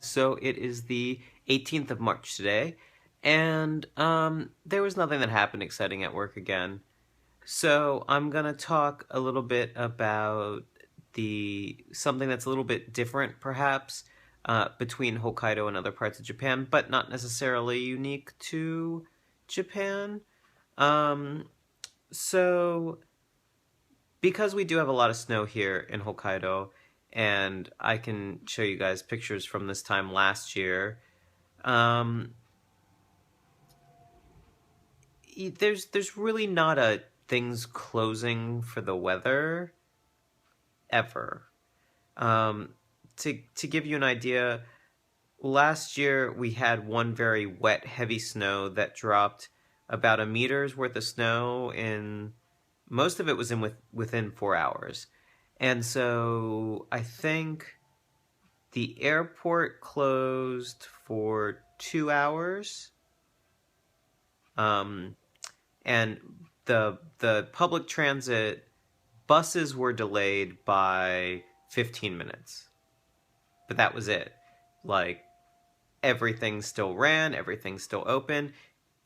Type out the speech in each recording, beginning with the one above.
So it is the 18th of March today, and there was nothing that happened exciting at work again. So I'm gonna talk a little bit about the something that's a little bit different, perhaps, between Hokkaido and other parts of Japan, but not necessarily unique to Japan. Um, so because we do have a lot of snow here in Hokkaido, and I can show you guys pictures from this time last year. Um, there's really not a things closing for the weather ever. Um, to give you an idea, last year we had one very wet, heavy snow that dropped about a meter's worth of snow in most of it was within 4 hours. And so I think the airport closed for 2 hours. Um, and the public transit buses were delayed by 15 minutes. But that was it. Like everything still ran, everything's still open.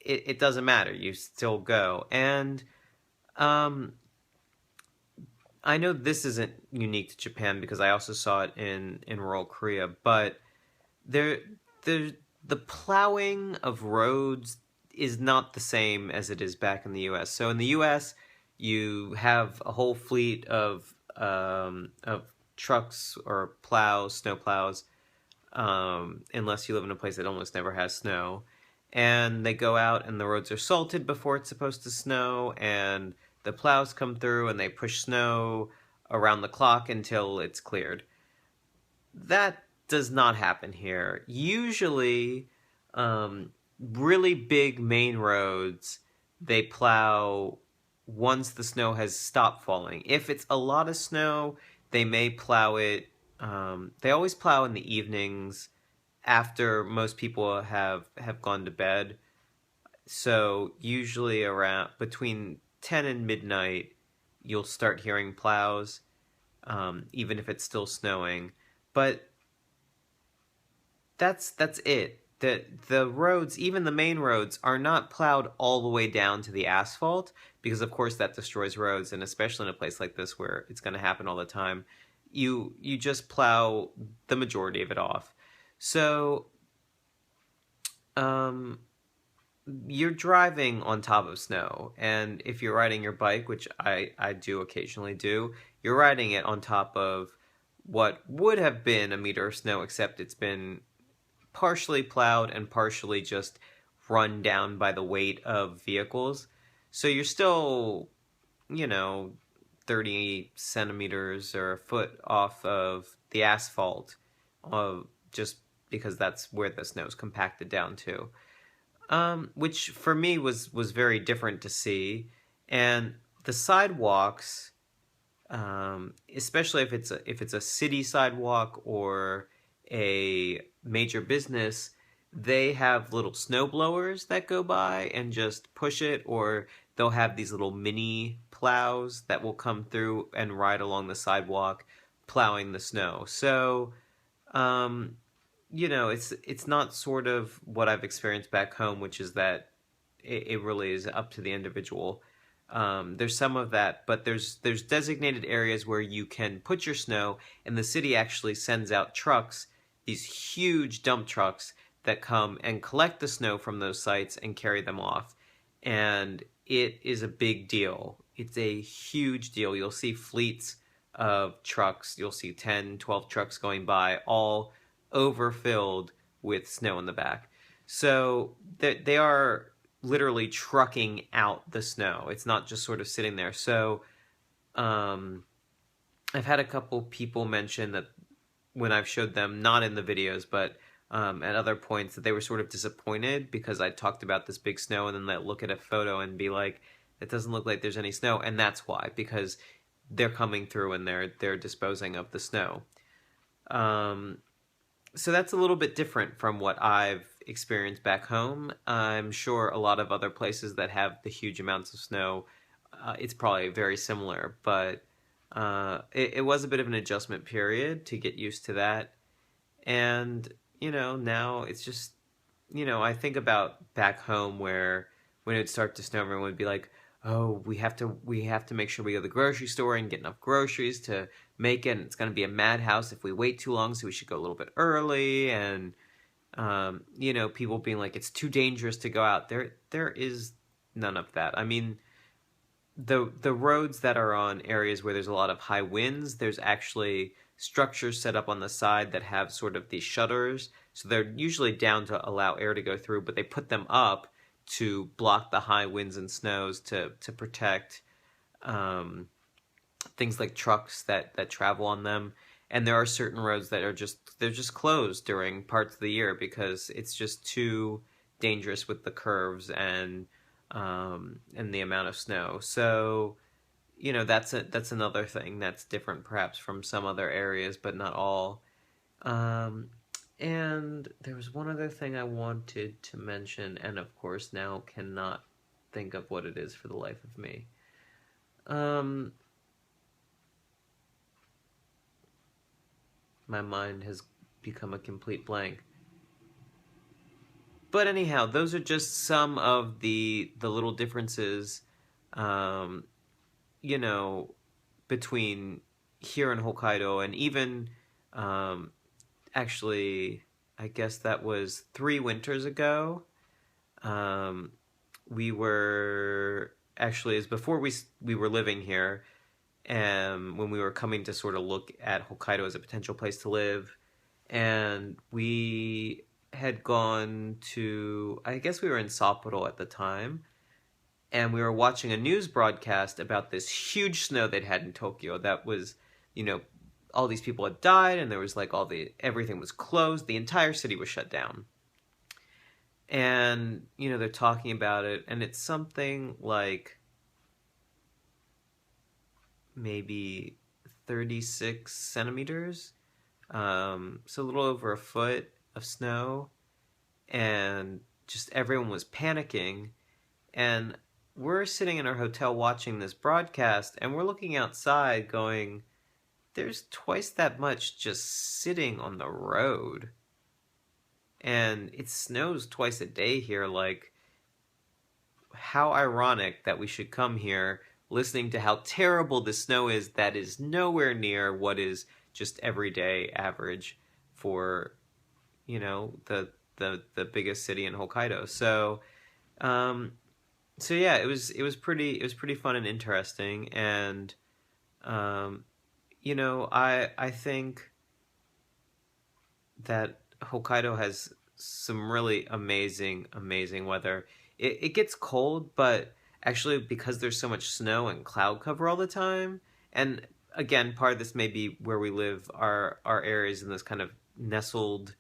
It doesn't matter. You still go. And um, I know this isn't unique to Japan because I also saw it in rural Korea, but there there the plowing of roads is not the same as it is back in the US. So in the US, you have a whole fleet of trucks or plows, snow plows, unless you live in a place that almost never has snow. And they go out and the roads are salted before it's supposed to snow, and the plows come through and they push snow around the clock until it's cleared. That does not happen here. Usually, really big main roads, they plow once the snow has stopped falling. If it's a lot of snow, they may plow it. They always plow in the evenings after most people have gone to bed. So usually around between 10 and midnight, you'll start hearing plows, even if it's still snowing. But that's it. The roads, even the main roads, are not plowed all the way down to the asphalt because of course that destroys roads, and especially in a place like this where it's going to happen all the time. You just plow the majority of it off. So um you're driving on top of snow, and if you're riding your bike, which I do occasionally do, you're riding it on top of what would have been a meter of snow, except it's been partially plowed and partially just run down by the weight of vehicles. So you're still, you know, 30 centimeters or a foot off of the asphalt, just because that's where the snow's compacted down to. Which for me was very different to see. And the sidewalks, especially if it's a city sidewalk or a major business, they have little snow blowers that go by and just push it, or they'll have these little mini plows that will come through and ride along the sidewalk, plowing the snow. So, um, it's not sort of what I've experienced back home, which is that it really is up to the individual. There's some of that, but there's designated areas where you can put your snow, and the city actually sends out trucks, these huge dump trucks that come and collect the snow from those sites and carry them off. And it is a big deal. It's a huge deal. You'll see fleets of trucks. You'll see 10, 12 trucks going by, all overfilled with snow in the back. So they are literally trucking out the snow. It's not just sort of sitting there. So um, I've had a couple people mention that when I've showed them, not in the videos, but at other points, that they were sort of disappointed because I talked about this big snow, and then they look at a photo and be like, "It doesn't look like there's any snow," and that's why, because they're coming through and they're disposing of the snow. Um, so that's a little bit different from what I've experienced back home. I'm sure a lot of other places that have the huge amounts of snow, it's probably very similar, but it was a bit of an adjustment period to get used to that. And now it's just, I think about back home where when it would start to snow, everyone would be like, "Oh, we have to make sure we go to the grocery store and get enough groceries to make it. And it's going to be a madhouse if we wait too long, so we should go a little bit early." And people being like, "It's too dangerous to go out." There is none of that. I mean, the roads that are on areas where there's a lot of high winds, there's actually structures set up on the side that have sort of these shutters. So they're usually down to allow air to go through, but they put them up to block the high winds and snows to protect um, things like trucks that travel on them. And there are certain roads that are just closed during parts of the year because it's just too dangerous with the curves and the amount of snow. So that's another thing that's different perhaps from some other areas, but not all. Um, and there was one other thing I wanted to mention, and of course now cannot think of what it is for the life of me. Um, my mind has become a complete blank. But anyhow, those are just some of the little differences, um, you know, between here in Hokkaido and even um, actually, I guess that was 3 winters ago. Um, we were actually is before we were living here, and when we were coming to sort of look at Hokkaido as a potential place to live, and we had gone to, I guess we were in Sapporo at the time, and we were watching a news broadcast about this huge snow they'd had in Tokyo that was, you know, all these people had died and there was like everything was closed, the entire city was shut down. And, they're talking about it and it's something like maybe 36 centimeters, so a little over a foot of snow, and just everyone was panicking. And we're sitting in our hotel watching this broadcast, and we're looking outside going, there's twice that much just sitting on the road. And it snows twice a day here. Like, how ironic that we should come here listening to how terrible the snow is that is nowhere near what is just everyday average for, the biggest city in Hokkaido. Um, so yeah, it was pretty fun and interesting, and um, I think that Hokkaido has some really amazing weather. It gets cold, but actually because there's so much snow and cloud cover all the time, and again, part of this may be where we live. Our areas in this kind of nestled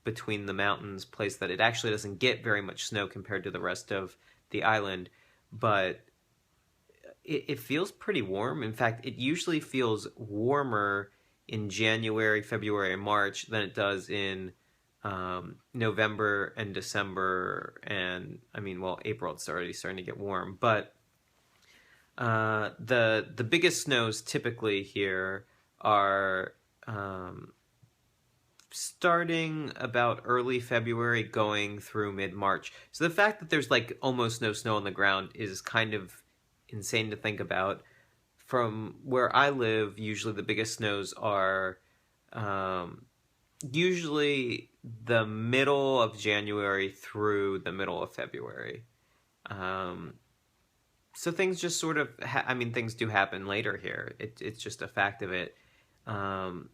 between the mountains place that it actually doesn't get very much snow compared to the rest of the island, but it feels pretty warm. In fact, it usually feels warmer in January, February, and March than it does in November and December. And I mean, well, April it's already starting to get warm. But the biggest snows typically here are starting about early February going through mid March. So the fact that there's like almost no snow on the ground is kind of insane to think about. From where I live, usually the biggest snows are um, usually the middle of January through the middle of February. Um, so things just sort of, I mean, things do happen later here. It's just a fact of it. Um,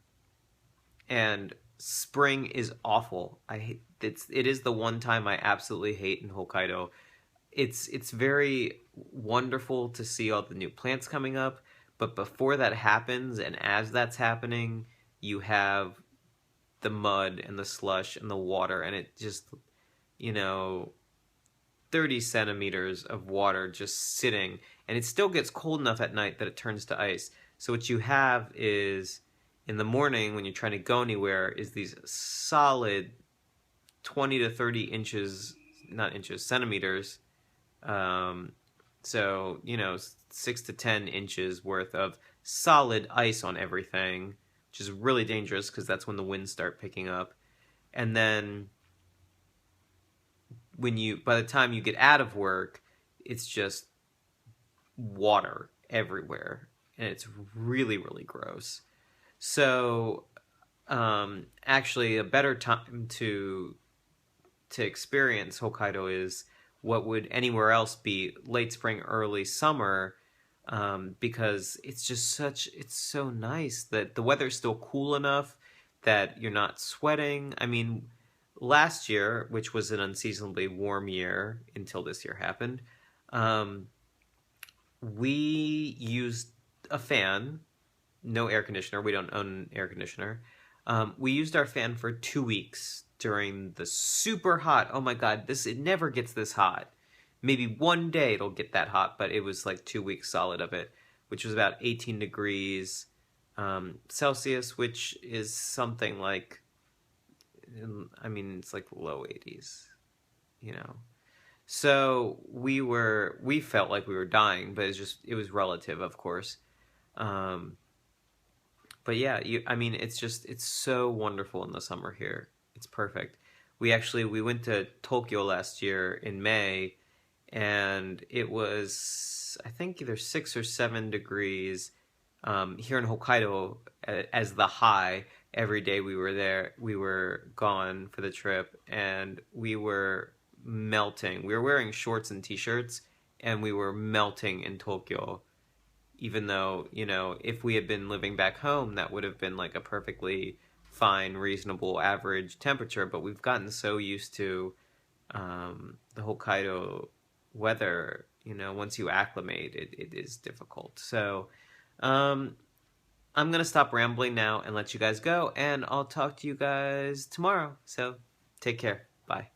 and spring is awful. It is the one time I absolutely hate in Hokkaido. It's very wonderful to see all the new plants coming up, but before that happens and as that's happening, you have the mud and the slush and the water, and it just, you know 30 centimeters of water just sitting, and it still gets cold enough at night that it turns to ice. So what you have is, in the morning when you're trying to go anywhere, is these solid 20 to 30 inches, not inches, centimeters. Um, so, 6 to 10 inches worth of solid ice on everything, which is really dangerous because that's when the winds start picking up. And then by the time you get out of work, it's just water everywhere, and it's really, really gross. So, actually, a better time to experience Hokkaido is what would anywhere else be late spring, early summer, because it's so nice that the weather's still cool enough that you're not sweating. I mean, last year, which was an unseasonably warm year until this year happened, um, we used a fan, no air conditioner. We don't own an air conditioner. We used our fan for 2 weeks during the super hot. Oh my god, it never gets this hot. Maybe one day it'll get that hot, but it was like 2 weeks solid of it, which was about 18 degrees Celsius, which is something like, I mean, it's like low 80s, you know. So we felt like we were dying, but it was relative, of course. Um, but yeah, I mean, it's so wonderful in the summer here. It's perfect. We went to Tokyo last year in May, and it was, I think, either 6 or 7 degrees. Here in Hokkaido, as the high, every day we were there, we were gone for the trip, and we were melting. We were wearing shorts and t-shirts, and we were melting in Tokyo, even though, if we had been living back home, that would have been like a perfectly fine, reasonable, average temperature. But we've gotten so used to the Hokkaido weather, once you acclimate, it is difficult. So um, I'm going to stop rambling now and let you guys go, and I'll talk to you guys tomorrow. So take care. Bye.